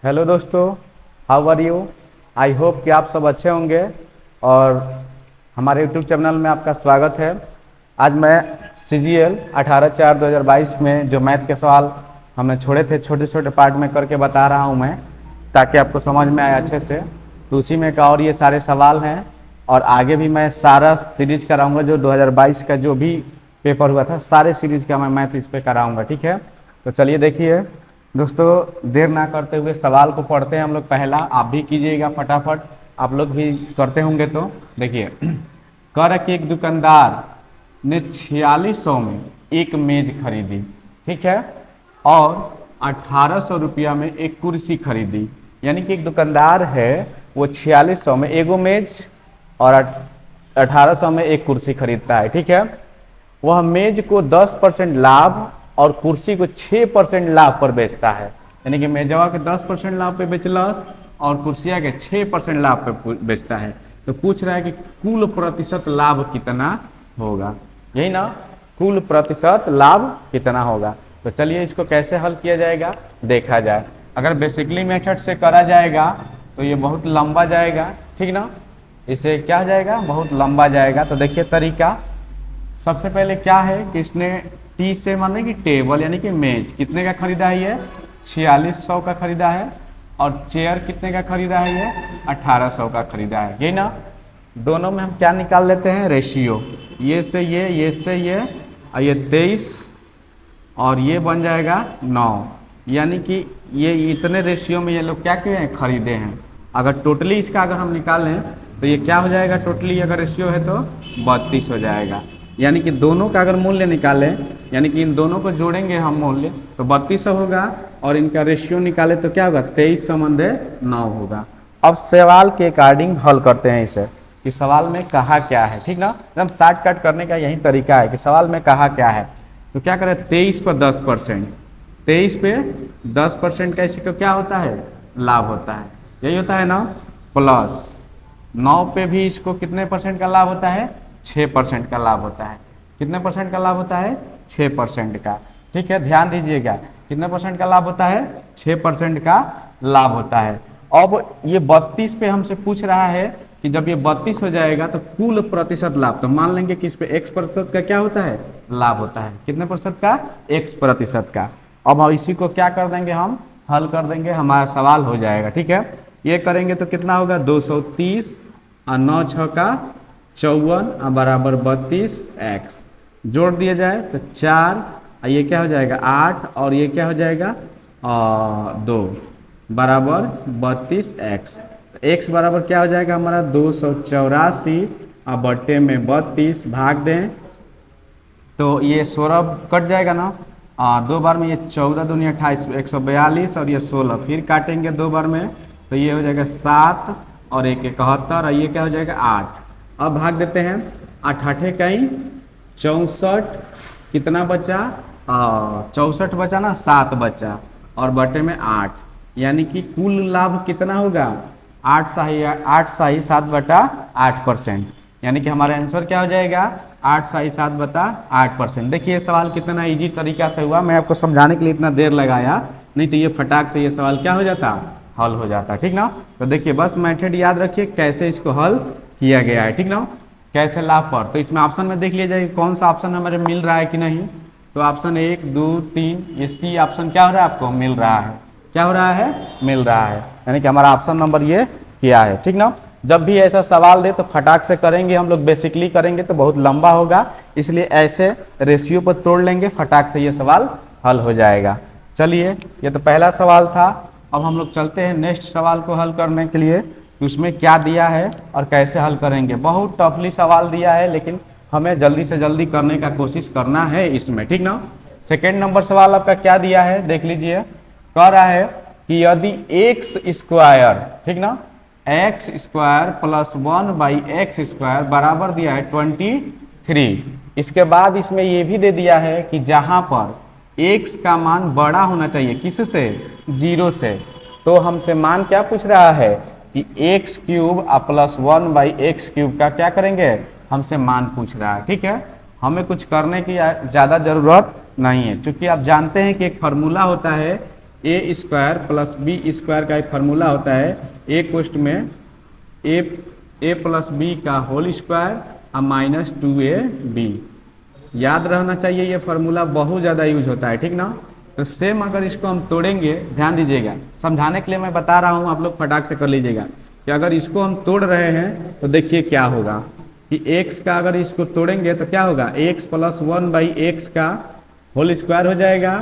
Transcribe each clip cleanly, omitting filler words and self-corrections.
Hello दोस्तों, how are you. I hope कि आप सब अच्छे होंगे और हमारे यूट्यूब चैनल में आपका स्वागत है। आज मैं CGL 18/4/2022 में जो मैथ के सवाल हमने छोड़े थे छोटे छोटे पार्ट में करके बता रहा हूं मैं, ताकि आपको समझ में आए अच्छे से। तो उसी में का और ये सारे सवाल हैं और आगे भी मैं सारा सीरीज कराऊंगा। जो 2022 का जो भी पेपर हुआ था सारे सीरीज का मैं मैथ इस पर कराऊंगा, ठीक है। तो चलिए देखिए दोस्तों, देर ना करते हुए सवाल को पढ़ते हैं हम लोग। पहला आप भी कीजिएगा फटाफट, आप लोग भी करते होंगे। तो देखिए, कर के एक दुकानदार ने 4600 में एक मेज खरीदी, ठीक है, और 1800 रुपया में एक कुर्सी खरीदी। यानी कि एक दुकानदार है, वो 4600 में एगो मेज और 1800 में एक कुर्सी खरीदता है, ठीक है। वह मेज को 10% लाभ और कुर्सी को 6% लाभ पर बेचता है। यानी कि मेजवा के 10% लाभ पे बेचलस और कुर्सिया के 6% लाभ पे बेचता है। तो पूछ रहा है कि कुल प्रतिशत लाभ कितना होगा, यही ना, कुल प्रतिशत लाभ कितना होगा। तो चलिए इसको कैसे हल किया जाएगा देखा जाए। अगर बेसिकली मेथड से करा जाएगा तो ये बहुत लंबा जाएगा, ठीक ना, इसे क्या जाएगा, बहुत लंबा जाएगा। तो देखिए तरीका, सबसे पहले क्या है कि इसने टी से माने कि टेबल यानी कि मेज कितने का खरीदा है, ये 4600 का खरीदा है, और चेयर कितने का खरीदा है, ये 1800 का खरीदा है, यही ना। दोनों में हम क्या निकाल लेते हैं, रेशियो, ये से ये से ये, और ये 23 और ये बन जाएगा 9। यानी कि ये इतने रेशियो में ये लोग क्या किए हैं, खरीदे हैं। अगर टोटली इसका अगर हम निकालें तो ये क्या हो जाएगा, टोटली अगर रेशियो है तो 32 हो जाएगा। यानी कि दोनों का अगर मूल्य निकालें, यानी कि इन दोनों को जोड़ेंगे हम मूल्य तो 3200 होगा, और इनका रेशियो निकाले तो क्या होगा, 23/9 होगा। अब सवाल के अकॉर्डिंग हल करते हैं इसे कि सवाल में कहा क्या है, ठीक ना। एकदम शॉर्टकट करने का यही तरीका है कि सवाल में कहा क्या है। तो क्या करें, 23 पर 10%, 23 पे 10% का इसी को क्या होता है, लाभ होता है, यही होता है ना। प्लस 9 पे भी इसको कितने परसेंट का लाभ होता है, 6% का लाभ होता है। कितने परसेंट का लाभ होता है, 6% का, ठीक है। ध्यान दीजिएगा, कितने परसेंट का लाभ होता है, 6% का लाभ होता है। अब ये 32 पे हमसे पूछ रहा है कि जब ये 32 हो जाएगा तो कुल प्रतिशत लाभ, तो मान लेंगे कि इस पे x% का क्या होता है, लाभ होता है। कितने प्रतिशत का, x% का। अब हम इसी को क्या कर देंगे, हम हल कर देंगे, हमारा सवाल हो जाएगा, ठीक है। ये करेंगे तो कितना होगा, 230 और 9 6 का 54 बराबर 32x, जोड़ दिया जाए तो 4, ये क्या हो जाएगा 8, और ये क्या हो जाएगा 2 बराबर 32x। तो x बराबर क्या हो जाएगा हमारा 284 और बट्टे में 32 भाग दें तो ये 16 कट जाएगा ना, 2 बार में ये 14 दूनी 28, 142, और ये 16 फिर काटेंगे 2 बार में तो ये हो जाएगा 7 और 1 71, और ये क्या हो जाएगा 8। अब भाग देते हैं, 8 8 कहीं 64, कितना बचा, 64 बचा ना, 7 बचा, और बटे में 8, यानी कि कुल लाभ कितना होगा, 8 साही 7/8%। यानी कि हमारा आंसर क्या हो जाएगा, 8 साही 7/8%। देखिए सवाल कितना इजी तरीका से हुआ, मैं आपको समझाने के लिए इतना देर लगाया, नहीं तो ये फटाक से ये सवाल क्या हो जाता, हल हो जाता, ठीक ना। तो देखिए बस मेथड याद रखिए कैसे इसको हल किया गया है, ठीक ना, कैसे लाभ पर। तो इसमें ऑप्शन में देख लिया जाए कौन सा ऑप्शन हमारे मिल रहा है कि नहीं। तो ऑप्शन 1 2 3 ये सी ऑप्शन क्या हो रहा है, आपको मिल रहा है, क्या हो रहा है, मिल रहा है। यानी कि हमारा ऑप्शन नंबर ये किया है, ठीक ना। जब भी ऐसा सवाल दे तो फटाक से करेंगे हम लोग, बेसिकली करेंगे तो बहुत लंबा होगा, इसलिए ऐसे रेशियो पर तोड़ लेंगे, फटाक से ये सवाल हल हो जाएगा। चलिए ये तो पहला सवाल था। अब हम लोग चलते हैं नेक्स्ट सवाल को हल करने के लिए, उसमें क्या दिया है और कैसे हल करेंगे। बहुत टफली सवाल दिया है, लेकिन हमें जल्दी से जल्दी करने का कोशिश करना है इसमें, ठीक ना। सेकेंड नंबर सवाल आपका क्या दिया है देख लीजिए, कह रहा है कि यदि x², ठीक ना, x² + 1/x² बराबर दिया है 23। इसके बाद इसमें ये भी दे दिया है कि जहां पर x का मान बड़ा होना चाहिए, किससे, 0 से। तो हमसे मान क्या पूछ रहा है कि x³ + 1/x³ का क्या करेंगे, हमसे मान पूछ रहा है, ठीक है। हमें कुछ करने की ज़्यादा ज़रूरत नहीं है, क्योंकि आप जानते हैं कि एक फार्मूला होता है ए स्क्वायर प्लस बी स्क्वायर का एक फार्मूला होता है ए कोष्ट में ए प्लस बी का होल स्क्वायर और माइनस 2ab। याद रहना चाहिए, ये फार्मूला बहुत ज़्यादा यूज होता है, ठीक ना। तो सेम अगर इसको हम तोड़ेंगे, ध्यान दीजिएगा, समझाने के लिए मैं बता रहा हूँ, आप लोग फटाक से कर लीजिएगा कि अगर इसको हम तोड़ रहे हैं तो देखिए क्या होगा कि x का अगर इसको तोड़ेंगे तो क्या होगा, x प्लस 1/x का होल स्क्वायर हो जाएगा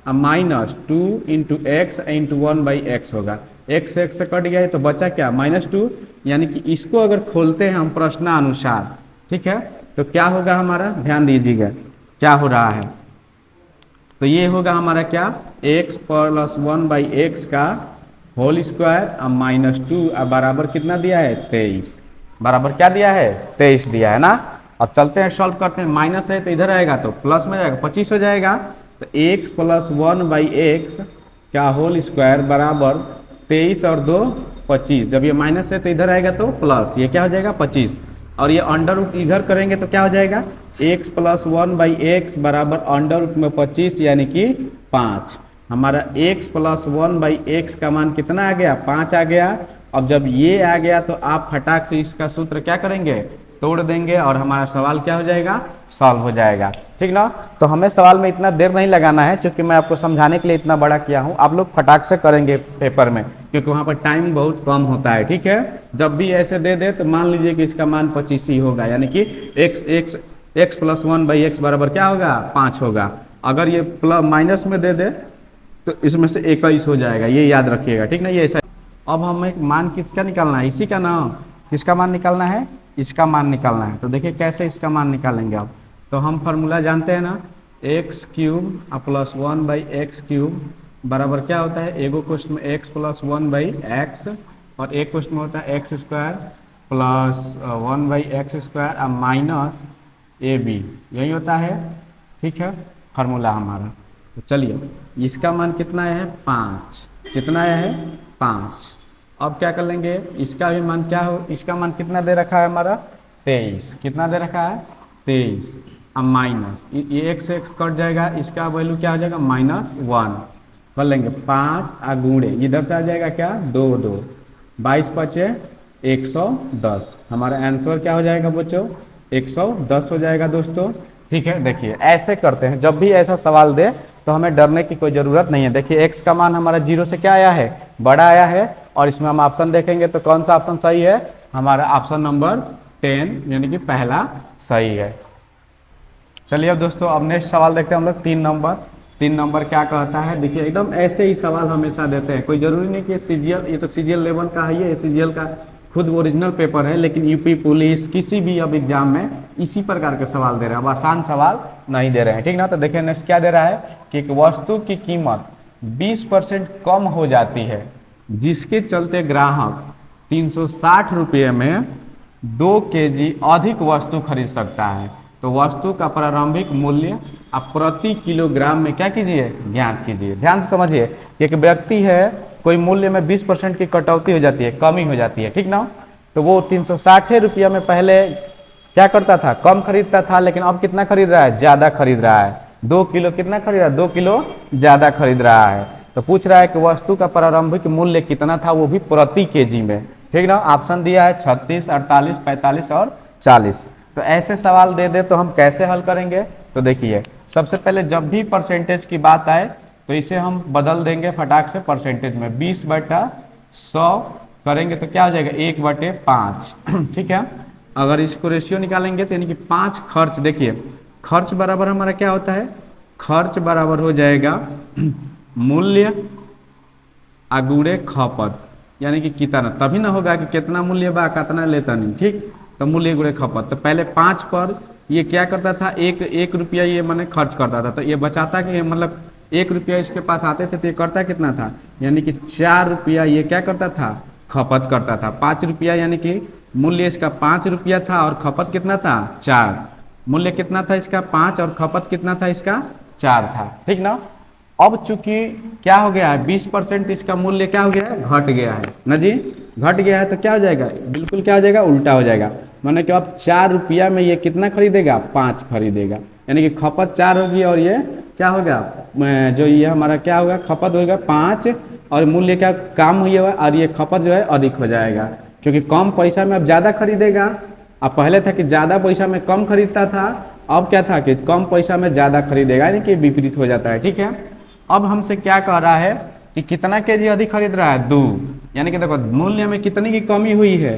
और minus 2 into x into 1/x होगा। x से कट गया है तो बचा क्या, -2। यानी कि इसको अगर खोलते हैं हम प्रश्नानुसार, ठीक है, तो क्या होगा हमारा, ध्यान दीजिएगा क्या हो रहा है। तो ये होगा हमारा क्या, x प्लस 1/x का होल स्क्वायर और -2 बराबर कितना दिया है, 23। बराबर क्या दिया है, 23 दिया है ना। अब चलते हैं सॉल्व करते हैं, माइनस है तो इधर आएगा तो प्लस में जाएगा, 25 हो जाएगा। तो x प्लस 1/x का होल स्क्वायर बराबर 23 और 2 25। जब ये माइनस है तो इधर आएगा तो प्लस, ये क्या हो जाएगा 25। और ये अंडर रूट इधर करेंगे तो क्या हो जाएगा, x प्लस 1/x बराबर अंडर रूट में 25 यानी कि 5। हमारा x प्लस 1/x का मान कितना आ गया, 5 आ गया। अब जब ये आ गया तो आप फटाक से इसका सूत्र क्या करेंगे, तोड़ देंगे और हमारा सवाल क्या हो जाएगा, सॉल्व हो जाएगा, ठीक ना। तो हमें सवाल में इतना देर नहीं लगाना है, क्योंकि मैं आपको समझाने के लिए इतना बड़ा किया हूँ। आप लोग फटाक से करेंगे पेपर में, क्योंकि वहाँ पर टाइम बहुत कम होता है, ठीक है। जब भी ऐसे दे दे तो मान लीजिए कि इसका मान 25 ही होगा, यानी कि x प्लस 1/x बराबर क्या होगा, 5 होगा। अगर ये प्लस माइनस में दे दे तो इसमें से 21 हो जाएगा, ये याद रखिएगा, ठीक ना। ये ऐसा, अब हमें एक मान किसका निकालना है, इसी का ना, किसका मान निकालना है, इसका मान निकालना है। तो देखिए कैसे इसका मान निकालेंगे आप, तो हम फार्मूला जानते हैं ना, x³ प्लस 1/x³ बराबर क्या होता है, एगो क्वेश्चन में x प्लस 1/x और एक क्वेश्चन में होता है x स्क्वायर प्लस 1/x² और माइनस ab, यही होता है, ठीक है फार्मूला हमारा। तो चलिए इसका मान कितना है, 5। कितना है, 5। अब क्या कर लेंगे, इसका भी मान क्या हो, इसका मान कितना दे रखा है हमारा, 23। कितना दे रखा है, 23। अब माइनस ये x से x कट जाएगा, इसका वैल्यू क्या हो जाएगा, -1 कर लेंगे। 5 गुणे इधर से आ जाएगा क्या, 2 2 22 पचे 110। हमारा आंसर क्या हो जाएगा बच्चों, 110 हो जाएगा दोस्तों, ठीक है। देखिए ऐसे करते हैं, जब भी ऐसा सवाल दे तो हमें डरने की कोई ज़रूरत नहीं है। देखिए x का मान हमारा 0 से क्या आया है, बड़ा आया है, और इसमें हम ऑप्शन देखेंगे तो कौन सा ऑप्शन सही है, हमारा ऑप्शन नंबर 10 यानी कि पहला सही है। चलिए अब दोस्तों, अब नेक्स्ट सवाल देखते हैं हम लोग 3 नंबर। 3 नंबर क्या कहता है, देखिए एकदम ऐसे ही सवाल हमेशा देते हैं, कोई जरूरी नहीं कि सीजीएल, ये तो सीजीएल लेवल का है, ये सीजीएल का खुद ओरिजिनल पेपर है, लेकिन यूपी पुलिस किसी भी अब एग्जाम में इसी प्रकार के सवाल दे रहे हैं, अब आसान सवाल नहीं दे रहे हैं, ठीक ना। तो देखिए नेक्स्ट क्या दे रहा है कि एक वस्तु की कीमत 20% कम हो जाती है, जिसके चलते ग्राहक 360 रुपये में 2 केजी अधिक वस्तु खरीद सकता है। तो वस्तु का प्रारंभिक मूल्य आप प्रति किलोग्राम में क्या कीजिए, ज्ञात कीजिए। ध्यान से समझिए कि एक व्यक्ति है, कोई मूल्य में 20% की कटौती हो जाती है, कमी हो जाती है, ठीक ना। तो वो 360 रुपया में पहले क्या करता था, कम खरीदता था, लेकिन अब कितना खरीद रहा है, ज़्यादा खरीद रहा है। 2 किलो कितना खरीद रहा है, 2 किलो ज़्यादा खरीद रहा है। तो पूछ रहा है कि वस्तु का प्रारंभिक मूल्य कितना था, वो भी प्रति केजी में, ठीक ना। ऑप्शन दिया है 36, 48, 45 और 40। तो ऐसे सवाल दे दे तो हम कैसे हल करेंगे, तो देखिए सबसे पहले जब भी परसेंटेज की बात आए तो इसे हम बदल देंगे फटाक से परसेंटेज में, 20/100 करेंगे तो क्या हो जाएगा, 1/5, ठीक है। अगर इसको रेशियो निकालेंगे तो यानी कि 5 खर्च, देखिए खर्च बराबर हमारा क्या होता है, खर्च बराबर हो जाएगा मूल्य गुणे खपत, यानी कि कितना, तभी ना होगा कि कितना मूल्य बा कितना लेता नहीं, ठीक। तो मूल्य गुणे खपत, तो पहले 5 पर ये क्या करता था, एक रुपया ये मैंने खर्च करता था, तो ये बचाता कि मतलब 1 रुपया इसके पास आते थे तो ये करता कितना था, यानी कि 4 रुपया ये क्या करता था, खपत करता था। 5 रुपया यानी कि मूल्य इसका 5 रुपया था और खपत कितना था, 4। मूल्य कितना था इसका, 5 और खपत कितना था इसका, 4 था, ठीक ना। अब चूंकि क्या हो गया है, 20% इसका मूल्य क्या हो गया है, घट गया है ना जी, घट गया है, तो क्या हो जाएगा, बिल्कुल क्या हो जाएगा, उल्टा हो जाएगा। माने कि अब 4 रुपया में ये कितना खरीदेगा, 5 खरीदेगा, यानी कि खपत 4 होगी और ये क्या होगा, जो ये हमारा क्या होगा, खपत होगा 5 और मूल्य क्या कम हुई है और ये खपत जो है अधिक हो जाएगा, क्योंकि कम पैसा में अब ज़्यादा खरीदेगा। अब पहले था कि ज़्यादा पैसा में कम खरीदता था, अब क्या था कि कम पैसा में ज़्यादा खरीदेगा, यानी कि विपरीत हो जाता है। ठीक है, अब हमसे क्या कह रहा है कि कितना केजी अधिक खरीद रहा है, 2, यानी कि देखो मूल्य में कितनी की कमी हुई है,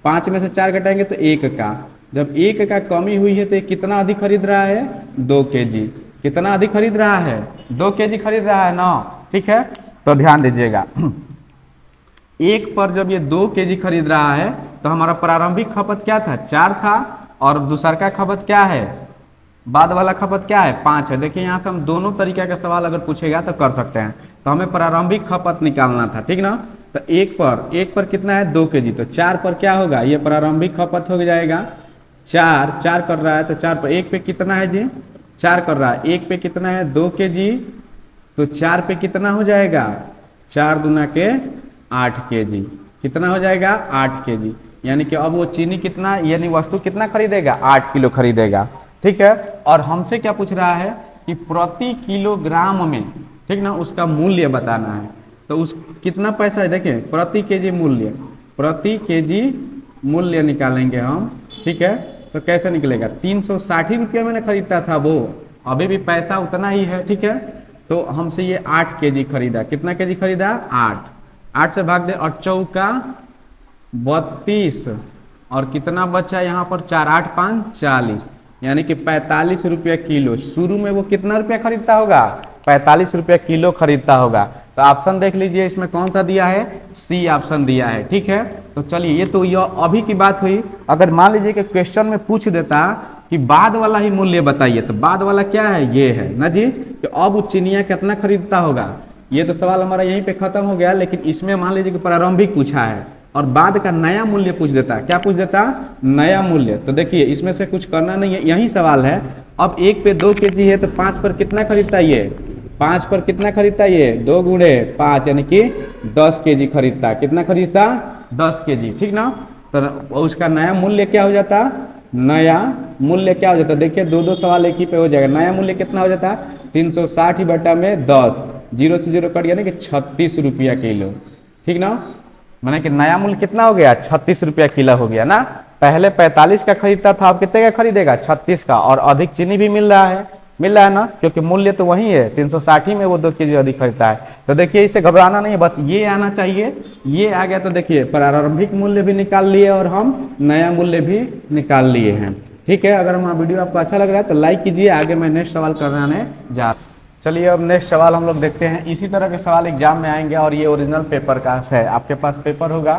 5 में से 4 घटाएंगे तो 1 का, जब 1 का कमी हुई है तो ये कितना अधिक खरीद रहा है, 2 केजी। कितना अधिक खरीद रहा है, 2 केजी खरीद रहा है ना। ठीक है, तो ध्यान दीजिएगा, 1 पर जब ये 2 केजी खरीद रहा है तो हमारा प्रारंभिक खपत क्या था, 4 था, और दूसर का खपत क्या है, बाद वाला खपत क्या है, 5 है। देखिए यहाँ से हम दोनों तरीके का सवाल अगर पूछेगा तो कर सकते हैं। तो हमें प्रारंभिक खपत निकालना था, ठीक ना। तो 1 पर कितना है, 2 केजी, तो 4 पर क्या होगा, ये प्रारंभिक खपत हो जाएगा 4 कर रहा है, तो 4 पर 1 पे कितना है जी, 4 कर रहा है, 1 पे कितना है, 2 केजी, तो 4 पे कितना हो जाएगा, 4 दूना के 8 केजी, कितना हो जाएगा, 8 केजी। यानी कि अब वो चीनी कितना, यानी वस्तु कितना खरीदेगा, 8 किलो खरीदेगा। ठीक है, और हमसे क्या पूछ रहा है कि प्रति किलोग्राम में, ठीक ना, उसका मूल्य बताना है। तो उस कितना पैसा है, देखिए प्रति केजी मूल्य, प्रति केजी मूल्य निकालेंगे हम। ठीक है, तो कैसे निकलेगा, 360 रुपये में खरीदता था वो, अभी भी पैसा उतना ही है। ठीक है, तो हमसे ये 8 केजी खरीदा, कितना केजी खरीदा, 8 से भाग दे, 8 चौका 32, और कितना बचा यहाँ पर, 4 8 5 40, यानी कि 45 रुपये किलो। शुरू में वो कितना रुपया खरीदता होगा, 45 रुपये किलो खरीदता होगा। तो ऑप्शन देख लीजिए, इसमें कौन सा दिया है, सी ऑप्शन दिया है। ठीक है, तो चलिए, ये तो यह अभी की बात हुई। अगर मान लीजिए कि क्वेश्चन में पूछ देता कि बाद वाला ही मूल्य बताइए, तो बाद वाला क्या है, ये है ना जी, कि अब वो चिनिया कितना खरीदता होगा। ये तो सवाल हमारा यहीं पे खत्म हो गया, लेकिन इसमें मान लीजिए कि प्रारंभिक पूछा है और बाद का नया मूल्य पूछ देता, क्या पूछ देता, नया मूल्य। तो देखिए इसमें से कुछ करना नहीं है, यही सवाल है। अब 1 पे 2 केजी है, तो 5 पर कितना खरीदता है ये, 5 पर कितना खरीदता है ये, 2 गुणे 5, यानी कि 10 केजी खरीदता। कितना खरीदता, 10 केजी। ठीक ना, तो उसका नया मूल्य क्या हो जाता, नया मूल्य क्या हो जाता, देखिए 2 सवाल एक ही पे हो जाएगा। नया मूल्य कितना हो जाता, 360 बटा में 10, 0 से 0 कट गया ना, कि 36 रुपया किलो। ठीक ना, माने कि नया मूल्य कितना हो गया, 36 रुपया किलो हो गया ना। पहले 45 का खरीदता था, अब कितने का खरीदेगा, 36 का, और अधिक चीनी भी मिल रहा है ना, क्योंकि मूल्य तो वही है, 360 में वो 2 केजी अधिक खरीदता है। तो देखिए इसे घबराना नहीं है, बस ये आना चाहिए, ये आ गया तो देखिए प्रारंभिक मूल्य भी निकाल लिए और हम नया मूल्य भी निकाल लिए हैं। ठीक है, अगर हमारा वीडियो आपको अच्छा लग रहा है तो लाइक कीजिए। आगे मैं नेक्स्ट सवाल कराने जा, चलिए अब नेक्स्ट सवाल हम लोग देखते हैं। इसी तरह के सवाल एग्जाम में आएंगे और ये ओरिजिनल पेपर का है, आपके पास पेपर होगा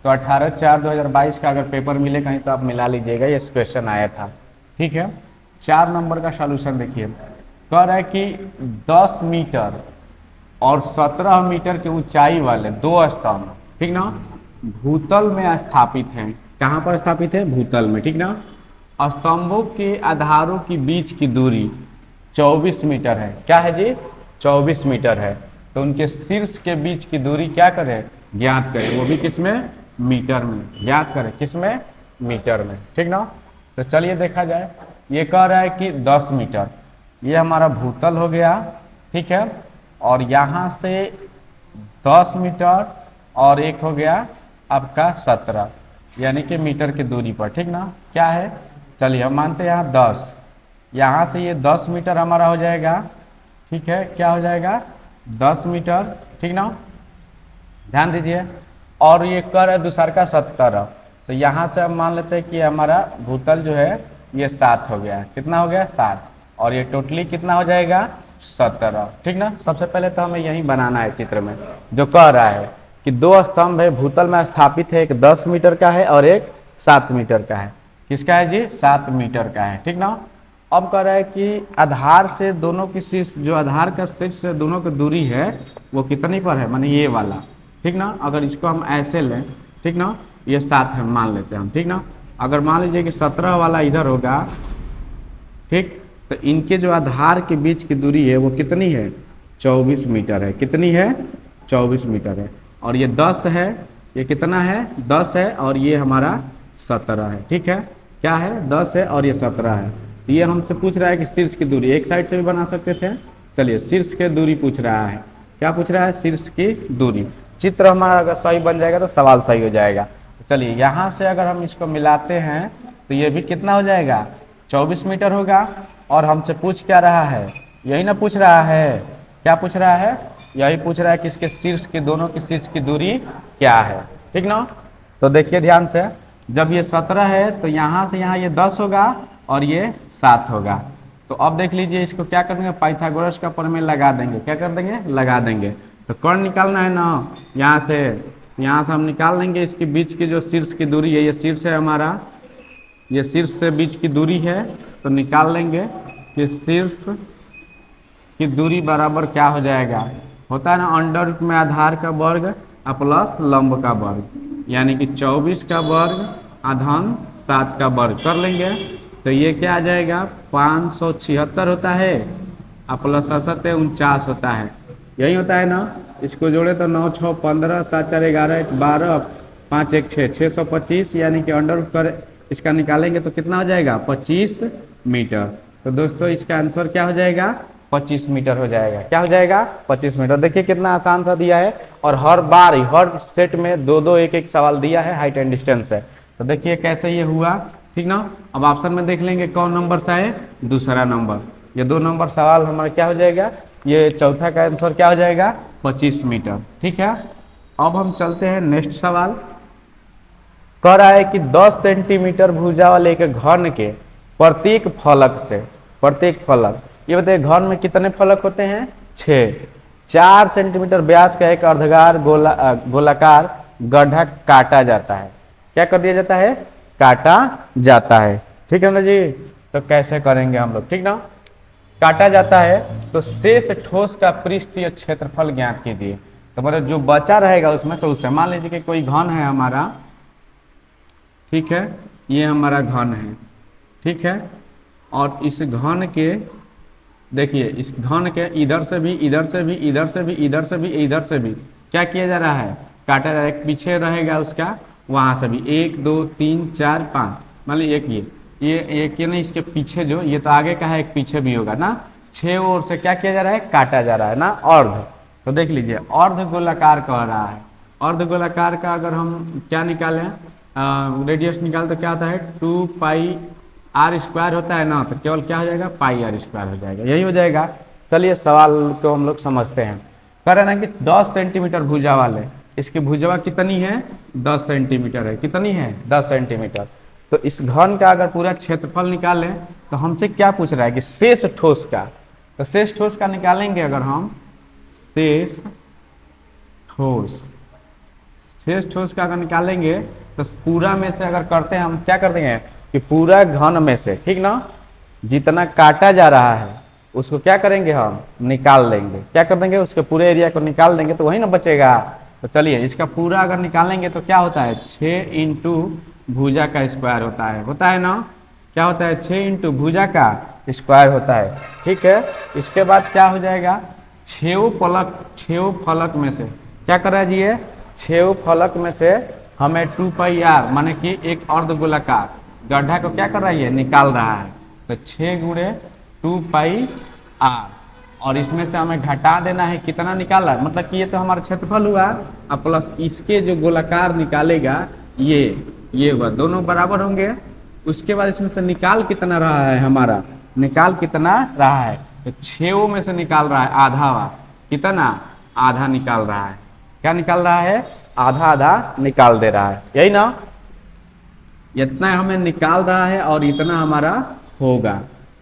तो 18/4/2022 का अगर पेपर मिले कहीं तो आप मिला लीजिएगा, ये क्वेश्चन आया था। ठीक है, 4 नंबर का सॉल्यूशन देखिए, कह रहा है कि 10 मीटर और 17 मीटर की ऊंचाई वाले 2 स्तंभ, ठीक ना, भूतल में स्थापित हैं। कहाँ पर स्थापित है, भूतल में। ठीक ना, स्तंभों के आधारों की बीच की दूरी 24 मीटर है। क्या है जी, 24 मीटर है। तो उनके शीर्ष के बीच की दूरी क्या करें, ज्ञात करें, वो भी किसमें, मीटर में। ज्ञात करें किसमें, मीटर में। ठीक ना, तो चलिए देखा जाए। ये कह रहा है कि 10 मीटर, ये हमारा भूतल हो गया। ठीक है, और यहाँ से 10 मीटर और एक हो गया आपका 17, यानी कि मीटर की दूरी पर। ठीक ना, क्या है, चलिए हम मानते हैं यहाँ 10, यहाँ से ये 10 मीटर हमारा हो जाएगा। ठीक है, क्या हो जाएगा, 10 मीटर। ठीक ना, ध्यान दीजिए। और ये कर है दूसर का 17, तो यहाँ से हम मान लेते हैं कि हमारा भूतल जो है ये 7 हो गया। कितना हो गया, 7, और ये टोटली कितना हो जाएगा, 17। ठीक ना, सबसे पहले तो हमें यही बनाना है चित्र में, जो कह रहा है कि 2 स्तंभ है, भूतल में स्थापित है, एक 10 मीटर का है और एक 7 मीटर का है। किसका है जी, 7 मीटर का है। ठीक ना, अब कह रहा है कि आधार से दोनों की शीर्ष, जो आधार का शीर्ष से दोनों की दूरी है वो कितनी पर है, माने ये वाला। ठीक ना, अगर इसको हम ऐसे लें, ठीक ना, ये 7 है मान लेते हैं हम। ठीक ना, अगर मान लीजिए कि 17 वाला इधर होगा, ठीक, तो इनके जो आधार के बीच की दूरी है वो कितनी है, 24 मीटर है। कितनी है, 24 मीटर है। और ये 10 है, ये कितना है, 10 है, और ये हमारा 17 है। ठीक है, क्या है, 10 है और ये 17 है। तो ये हमसे पूछ रहा है कि शीर्ष की दूरी, एक साइड से भी बना सकते थे। चलिए शीर्ष की दूरी पूछ रहा है, क्या पूछ रहा है, शीर्ष की दूरी। चित्र हमारा अगर सही बन जाएगा तो सवाल सही हो जाएगा। तो चलिए यहाँ से अगर हम इसको मिलाते हैं तो ये भी कितना हो जाएगा, 24 मीटर होगा। और हमसे पूछ क्या रहा है, यही ना पूछ रहा है, क्या पूछ रहा है, यही पूछ रहा है कि इसके शीर्ष की, दोनों की शीर्ष की दूरी क्या है, ठीक ना। तो देखिए ध्यान से, जब ये 17 है तो यहाँ से यहाँ ये 10 होगा और ये 7 होगा। तो अब देख लीजिए, इसको क्या कर देंगे, पाइथागोरस का प्रमेय लगा देंगे, क्या कर देंगे, लगा देंगे। तो कौन निकालना है ना, यहाँ से हम निकाल लेंगे इसके बीच की जो शीर्ष की दूरी है, ये शीर्ष है हमारा, ये शीर्ष से बीच की दूरी है। तो निकाल लेंगे कि शीर्ष की दूरी बराबर क्या हो जाएगा, होता है ना अंडर रूट में आधार का वर्ग प्लस लंब का वर्ग, यानी कि 24 का वर्ग आधान 7 का वर्ग कर लेंगे। तो ये क्या आ जाएगा, 576 होता है प्लस 7 49 होता है, यही होता है ना। इसको जोड़े तो 9 6 15 7 4 11 12 5 1 6 625, यानी कि अंडर रूट कर इसका निकालेंगे तो कितना हो जाएगा, 25 मीटर। तो दोस्तों इसका आंसर क्या हो जाएगा, 25 मीटर हो जाएगा। क्या हो जाएगा, 25 मीटर। देखिए कितना आसान सा दिया है, और हर बार हर सेट में दो दो एक एक सवाल दिया है, हाइट एंड डिस्टेंस है। तो देखिए कैसे ये हुआ, ठीक ना। अब ऑप्शन में देख लेंगे कौन नंबर सा है, दूसरा नंबर। ये 2 नंबर सवाल हमारा क्या हो जाएगा, ये चौथा का आंसर क्या हो जाएगा, 25 मीटर, ठीक है। अब हम चलते हैं नेक्स्ट सवाल। कह रहा है कि 10 सेंटीमीटर भुजा वाले एक घन के प्रत्येक फलक से, प्रत्येक फलक, ये बताइए घन में कितने फलक होते हैं, 6। 4 सेंटीमीटर व्यास का एक अर्धगार गोलाकार गड्ढा काटा जाता है। क्या कर दिया जाता है, काटा जाता है, ठीक है ना जी। तो कैसे करेंगे हम लोग, ठीक ना। काटा जाता है तो शेष ठोस का पृष्ठीय क्षेत्रफल ज्ञात कीजिए। तो मतलब जो बचा रहेगा उसमें से, उससे मान लीजिए कि कोई घन है हमारा, ठीक है, ये हमारा घन है, ठीक है। और इस घन के देखिए, इस घन के इधर से भी, इधर से भी, इधर से भी, इधर से भी, इधर से भी क्या किया जा रहा है, काटा जा रहा है। पीछे रहेगा उसका, वहां से भी 1 2 3 4 5, मान लीजिए एक ये एक ये नहीं, इसके पीछे जो, ये तो आगे का है, एक पीछे भी होगा ना। 6 ओर से क्या किया जा रहा है, काटा जा रहा है ना, अर्ध। तो देख लीजिए अर्ध गोलाकार कह रहा है। अर्ध गोलाकार का अगर हम क्या निकालें, रेडियस निकाल तो क्या होता है, 2 पाई आर स्क्वायर होता है ना, तो केवल क्या हो जाएगा, पाई आर स्क्वायर हो जाएगा, यही हो जाएगा। चलिए सवाल को हम लोग समझते हैं। कह रहे हैं कि 10 सेंटीमीटर भुजा वाले, इसकी भुजवा कितनी है, 10 सेंटीमीटर है, कितनी है, 10 सेंटीमीटर। तो इस घन का अगर पूरा क्षेत्रफल निकालें तो हमसे क्या पूछ रहा है कि शेष ठोस का, तो शेष ठोस का निकालेंगे अगर हम, शेष ठोस का अगर निकालेंगे तो पूरा में से अगर करते हैं हम, क्या कर देंगे कि पूरा घन में से, ठीक ना, जितना काटा जा रहा है उसको क्या करेंगे, हम निकाल लेंगे। क्या कर देंगे, उसके पूरे एरिया को निकाल देंगे, तो वही ना बचेगा। तो चलिए इसका पूरा अगर निकालेंगे तो क्या होता है, 6 इंटू भुजा का स्क्वायर होता है ना, क्या होता है, 6 इंटू भुजा का स्क्वायर होता है, ठीक है। इसके बाद क्या हो जाएगा, 6 फलक में से क्या कर रहा है जी, ये 6 फलक में से हमें 2 पाई आर माने कि एक अर्ध गोलाकार गड्ढा को क्या कर रहा है, निकाल रहा है। तो 6 गुणे 2 पाई आर, और इसमें से हमें घटा देना है, कितना निकाल रहा है, मतलब कि ये तो हमारा क्षेत्रफल हुआ, और प्लस इसके जो गोलाकार निकालेगा ये हुआ, दोनों बराबर होंगे। उसके बाद इसमें से निकाल कितना रहा है हमारा, निकाल कितना रहा है, तो 6 में से निकाल रहा है आधा, कितना, आधा निकाल रहा है। क्या निकाल रहा है, आधा आधा निकाल दे रहा है, यही ना। इतना हमें निकाल रहा है और इतना हमारा होगा।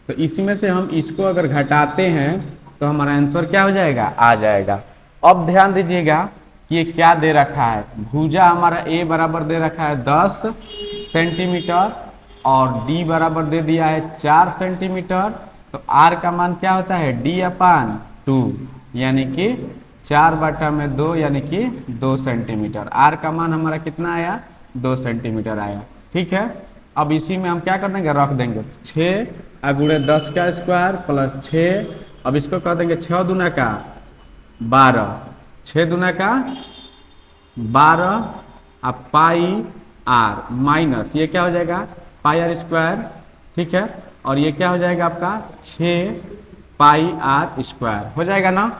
तो इसमें से हम इसको अगर घटाते हैं तो हमारा आंसर क्या हो जाएगा, आ जाएगा। अब ध्यान दीजिएगा कि ये क्या दे रखा है, भुजा हमारा ए बराबर दे रखा है 10 सेंटीमीटर और डी बराबर दे दिया है 4 सेंटीमीटर। तो आर का मान क्या होता है, d/2, यानी कि 4/2 यानी कि 2 सेंटीमीटर। आर का मान हमारा कितना आया, 2 सेंटीमीटर आया, ठीक है। अब इसी में हम क्या कर देंगे, रख देंगे 6 गुणे 10 का स्क्वायर प्लस 6, अब इसको कर देंगे 6 दूना का 12, 6 दूना का 12 अब पाई आर माइनस ये क्या हो जाएगा, पाई आर स्क्वायर, ठीक है। और ये क्या हो जाएगा आपका 6 पाई आर स्क्वायर हो जाएगा ना।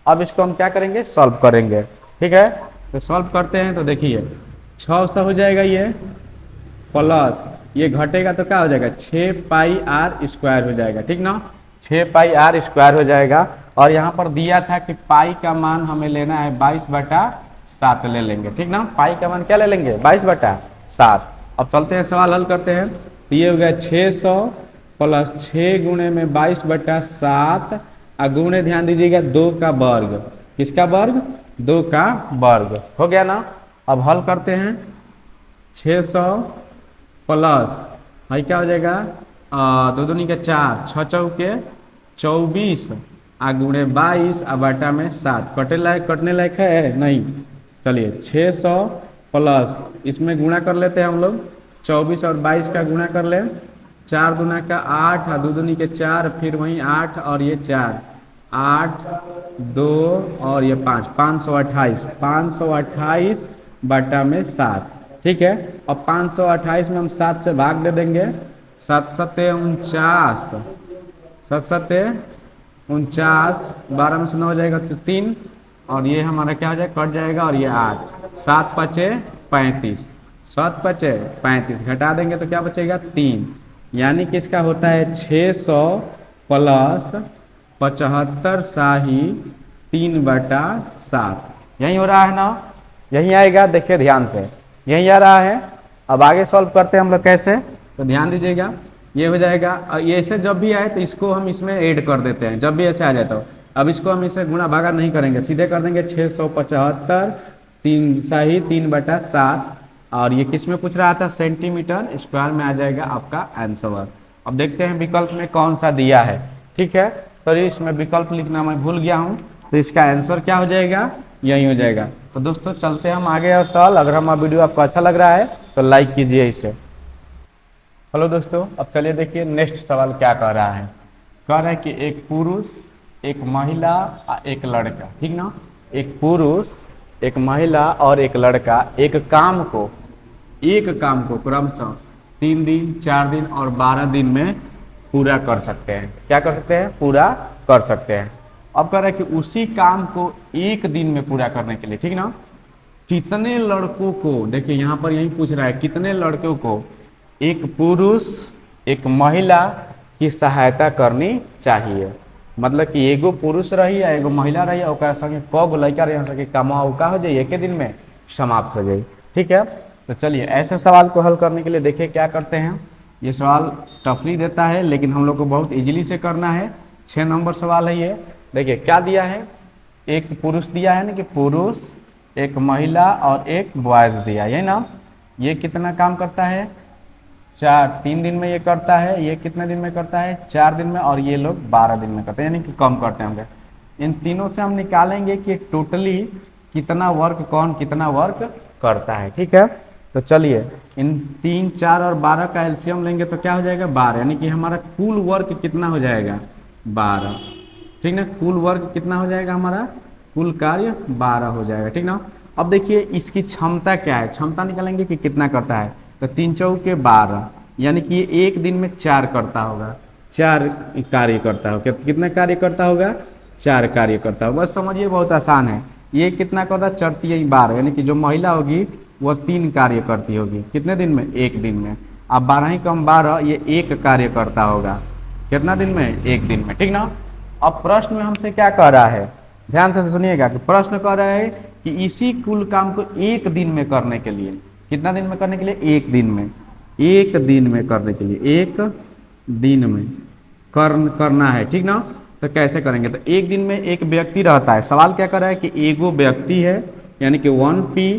अब इसको हम क्या करेंगे, सॉल्व करेंगे। ठीक है, तो सॉल्व करते हैं। तो देखिए 6 से हो जाएगा ये, प्लस ये घटेगा तो क्या हो जाएगा 6 पाई आर स्क्वायर हो जाएगा। ठीक ना, 6 पाई आर स्क्वायर हो जाएगा। और यहाँ पर दिया था कि पाई का मान हमें लेना है 22/7 ले लेंगे। ठीक ना, पाई का मान क्या ले लेंगे 22/7। अब चलते हैं सवाल हल करते हैं। तो ये हो गया 600 प्लस 6 गुणे में 22/7 और गुणे ध्यान दीजिएगा 2 का वर्ग। किसका वर्ग, 2 का वर्ग हो गया ना। अब हल करते हैं। 600 प्लस भाई क्या हो जाएगा 2 दूनी के 4, 6 चौके 24 आ गुणे 22 आ बटा में 7। कटने लायक है नहीं। चलिए 600 प्लस इसमें गुणा कर लेते हैं हम लोग, 24 और 22 का गुणा कर ले। 4 दूना का 8 और 2 दूनी के 4, फिर वहीं 8 और ये 4, 8 2 और ये 5, 528, 528 बटा में 7। ठीक है, अब 528 में हम 7 से भाग दे देंगे। 7 सत्ते 49, 7 सत्ते 49, 12 में से 9 हो जाएगा तो 3, और ये हमारा क्या हो जाएगा कट जाएगा, और ये 8, 7 पचे 35, 7 पचे 35 घटा देंगे तो क्या बचेगा 3। यानी कि इसका होता है 600 प्लस 75 शाही 3/7। यही हो रहा है ना, यही आएगा। देखिए ध्यान से, यही आ रहा है। अब आगे सॉल्व करते हैं हम लोग कैसे, तो ध्यान दीजिएगा। ये हो जाएगा, ये ऐसे जब भी आए तो इसको हम इसमें ऐड कर देते हैं, जब भी ऐसे आ जाता हो। अब इसको हम इसे गुणा भागा नहीं करेंगे, सीधे कर देंगे 675 3 शाही 3/7। और ये किस में पूछ रहा था, सेंटीमीटर स्क्वायर में आ जाएगा आपका आंसर। अब देखते हैं विकल्प में कौन सा दिया है। ठीक है, सॉरी इसमें विकल्प लिखना मैं भूल गया हूँ, तो इसका आंसर क्या हो जाएगा, यही हो जाएगा। तो दोस्तों चलते हैं हम आगे और सवाल। अगर हमारा वीडियो आपको अच्छा लग रहा है तो लाइक कीजिए इसे। हेलो दोस्तों, अब चलिए देखिए नेक्स्ट सवाल क्या कह रहा है। कह रहा है कि एक पुरुष, एक महिला और एक लड़का, ठीक ना, एक पुरुष, एक महिला और एक लड़का एक काम को क्रमशः 3 दिन, 4 दिन और 12 दिन में पूरा कर सकते हैं। क्या कर सकते हैं, पूरा कर सकते हैं। अब कह रहा है कि उसी काम को 1 दिन में पूरा करने के लिए, ठीक ना, कितने लड़कों को, देखिए यहाँ पर यही पूछ रहा है, कितने लड़कों को एक पुरुष एक महिला की सहायता करनी चाहिए। मतलब कि एगो पुरुष रही या एगो महिला रही, और संगे कगो लड़का रही, काम का हो जाए 1 दिन में समाप्त हो जाए। ठीक है, तो चलिए ऐसे सवाल को हल करने के लिए देखिए क्या करते हैं। ये सवाल टफ नहीं देता है, लेकिन हम लोग को बहुत इजीली से करना है। 6 नंबर सवाल है ये। देखिए क्या दिया है, एक पुरुष दिया है ना, कि पुरुष, एक महिला और एक बॉयज दिया है ना। ये कितना काम करता है, 3 दिन में ये करता है। ये कितने दिन में करता है, 4 दिन में, और ये लोग 12 दिन में करते हैं, यानी कि कम करते होंगे। इन तीनों से हम निकालेंगे कि टोटली कितना वर्क कौन कितना वर्क करता है। ठीक है, तो चलिए इन 3, 4 और 12 का एलसीएम लेंगे तो क्या हो जाएगा 12, यानी कि हमारा कुल वर्क कितना हो जाएगा 12। ठीक ना, कुल वर्क कितना हो जाएगा हमारा, कुल कार्य 12 हो जाएगा। ठीक ना, अब देखिए इसकी क्षमता क्या है, क्षमता निकालेंगे कि कितना करता है। तो 3 चौके 12, यानी कि ये 1 दिन में 4 करता होगा, 4 कार्य करता होगा। कितना कार्य करता होगा, 4 कार्य करता होगा। बस समझिए बहुत आसान है। ये कितना करता है, 4 3 12, यानी कि जो महिला होगी वह 3 कार्य करती होगी। कितने दिन में, 1 दिन में। अब 12 ही कम 12, ये 1 कार्य करता होगा। कितना दिन में, 1 दिन में। ठीक ना, अब प्रश्न में हमसे क्या कह रहा है, ध्यान से सुनिएगा कि प्रश्न कह रहा है कि इसी कुल काम को 1 दिन में करने के लिए, कितना दिन में करने के लिए, 1 दिन में, 1 दिन में करने के लिए, 1 दिन में करना है। ठीक ना, तो कैसे करेंगे, तो 1 दिन में एक व्यक्ति रहता है। सवाल क्या कर रहा है कि एगो व्यक्ति है, यानी कि 1P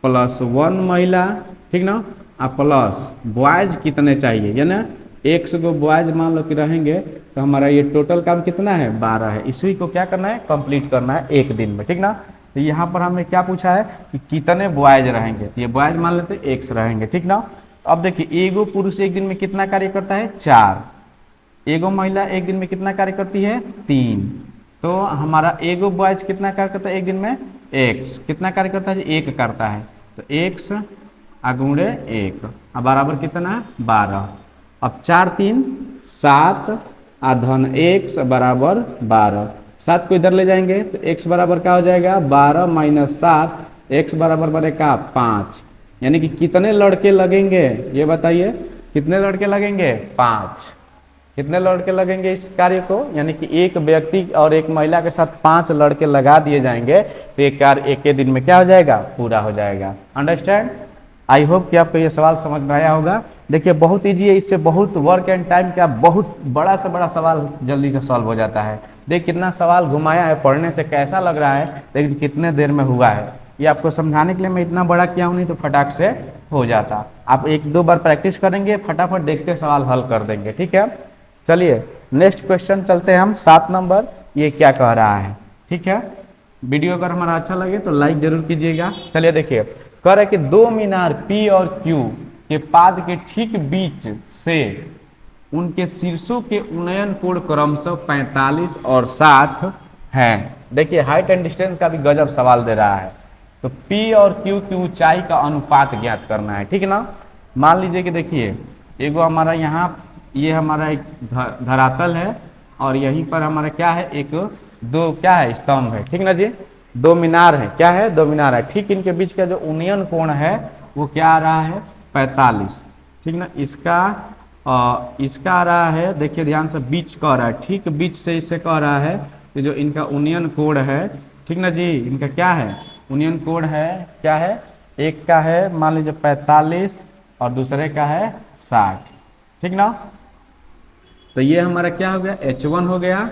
प्लस 1 महिला, ठीक ना, प्लस बॉयज कितने चाहिए, यानी 100 गो बॉयज मान लो कि रहेंगे, तो हमारा ये टोटल काम कितना है 12 है। इसी को क्या करना है, कंप्लीट करना है 1 दिन में। ठीक ना, तो यहाँ पर हमें क्या पूछा है कि कितने बॉयज रहेंगे, तो ये बॉयज मान लेते 100 रहेंगे। ठीक ना, तो अब देखिए एगो पुरुष 1 दिन में कितना कार्य करता है, 4। एगो महिला 1 दिन में कितना कार्य करती है, 3। तो हमारा एगो बॉयज कितना कार्य करता है 1 दिन में, x कितना कार्य करता है, 1 करता है। तो x गुणे 1 बराबर कितना, 12। अब 4 3 7 धन x बराबर 12। 7 को इधर ले जाएंगे तो x बराबर क्या हो जाएगा 12 माइनस 7, x बराबर बनेगा 5। यानी कि कितने लड़के लगेंगे ये बताइए, कितने लड़के लगेंगे 5। कितने लड़के लगेंगे इस कार्य को, यानी कि एक व्यक्ति और एक महिला के साथ 5 लड़के लगा दिए जाएंगे तो ये कार्य एक ही दिन में क्या हो जाएगा, पूरा हो जाएगा। अंडरस्टैंड। आई होप कि आपको ये सवाल समझ में आया होगा। देखिए बहुत इजी है, इससे बहुत वर्क एंड टाइम का बहुत बड़ा से बड़ा सवाल जल्दी से सॉल्व हो जाता है। देख कितना सवाल घुमाया है, पढ़ने से कैसा लग रहा है, लेकिन कितने देर में हुआ है। ये आपको समझाने के लिए मैं इतना बड़ा किया हूँ, नहीं तो फटाक से हो जाता। आप 1-2 बार प्रैक्टिस करेंगे, फटाफट देखते सवाल हल कर देंगे। ठीक है, चलिए नेक्स्ट क्वेश्चन चलते हैं हम। 7 नंबर ये क्या कह रहा है। ठीक है, वीडियो अगर हमारा अच्छा लगे तो लाइक जरूर कीजिएगा। चलिए देखिए, कह रहा है कि 2 मीनार P और Q के पाद के ठीक बीच से उनके शीर्षों के उन्नयन कोण क्रमशः 45 और 60 हैं। देखिए हाइट एंड डिस्टेंस का भी गजब सवाल दे रहा है। तो P और Q की ऊंचाई का अनुपात ज्ञात करना है। ठीक है ना। मान लीजिए कि देखिए एगो हमारा यहाँ ये हमारा एक धरातल है और यहीं पर हमारा क्या है, एक दो क्या है स्तंभ है। ठीक ना जी, 2 मीनार है। क्या है, 2 मीनार है। ठीक इनके बीच का जो उन्नयन कोण है वो क्या आ रहा है 45। ठीक ना, इसका आ रहा है, देखिए ध्यान से बीच का आ रहा है, ठीक बीच से इसे कह रहा है कि जो इनका उन्नयन कोण है, ठीक ना जी, इनका क्या है उन्नयन कोण है, क्या है, एक का है मान लीजिए 45 और दूसरे का है 60। ठीक ना। तो ये हमारा क्या हो गया H1 हो गया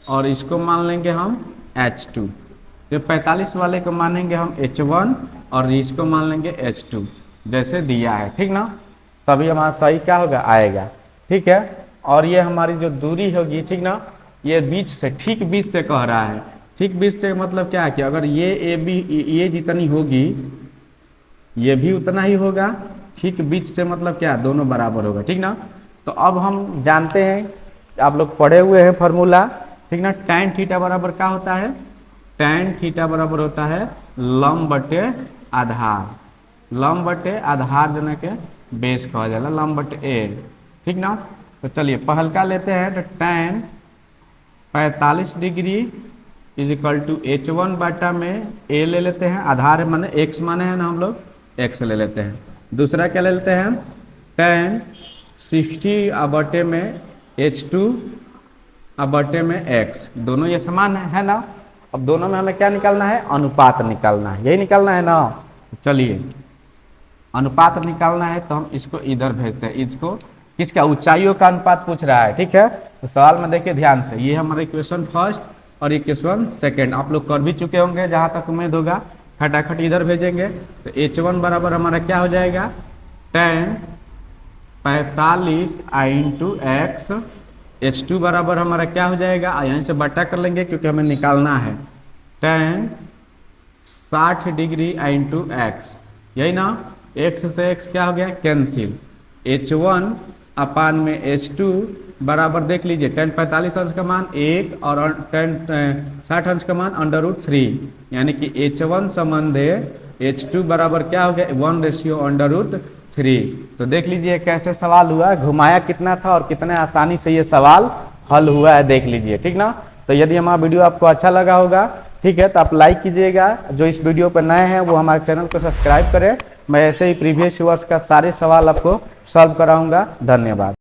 और इसको मान लेंगे हम H2। तो 45 वाले को मानेंगे हम H1 और इसको मान लेंगे H2 जैसे दिया है। ठीक ना, तभी हमारा सही क्या होगा आएगा। ठीक है, और ये हमारी जो दूरी होगी, ठीक ना, ये बीच से, ठीक बीच से कह रहा है। ठीक बीच से मतलब क्या है कि अगर ये ये जितनी होगी ये भी उतना ही होगा। ठीक बीच से मतलब क्या, दोनों बराबर होगा। ठीक ना। तो अब हम जानते हैं, आप लोग पढ़े हुए हैं फॉर्मूला। ठीक ना, tan थीटा बराबर क्या होता है, tan थीटा बराबर होता है लंब बटे आधार। लंब बटे आधार जो है के बेस कहा जाला, लंब बटे ए। ठीक ना। तो चलिए पहलका लेते हैं, तो tan 45 degree is equal to H1 बाटा में ए ले लेते हैं, आधार माने x माने है ना, हम लोग x ले लेते हैं। दूसरा क्या ले लेते हैं, tan 60 बटे में H2 बटे में x, दोनों ये समान है ना। अब दोनों में हमें क्या निकालना है, अनुपात निकालना है, यही निकालना है ना। चलिए अनुपात निकालना है तो हम इसको इधर भेजते हैं, इसको किसका, ऊंचाइयों का अनुपात पूछ रहा है। ठीक है, तो सवाल में देखिए ध्यान से, ये हमारा इक्वेशन फर्स्ट और इक्वेशन सेकेंड आप लोग कर भी चुके होंगे जहां तक उम्मीद होगा। खटाखट इधर भेजेंगे तो H1 बराबर हमारा क्या हो जाएगा, tan 45 इंटू एक्स। H2 बराबर हमारा क्या हो जाएगा, यहीं से बटा कर लेंगे क्योंकि हमें निकालना है, tan 60 डिग्री इंटू एक्स, यही ना। x से x क्या हो गया कैंसिल, H1 अपान में H2 बराबर देख लीजिए, tan 45 अंश का मान 1 और tan 60 अंश का मान √3, यानी कि H1 संबंधे H2 बराबर क्या हो गया 1/√3। तो देख लीजिए कैसे सवाल हुआ, घुमाया कितना था और कितने आसानी से ये सवाल हल हुआ है, देख लीजिए। ठीक ना। तो यदि हमारा वीडियो आपको अच्छा लगा होगा, ठीक है, तो आप लाइक कीजिएगा। जो इस वीडियो पर नए हैं वो हमारे चैनल को सब्सक्राइब करें। मैं ऐसे ही प्रीवियस वर्ष का सारे सवाल आपको सॉल्व कराऊंगा। धन्यवाद।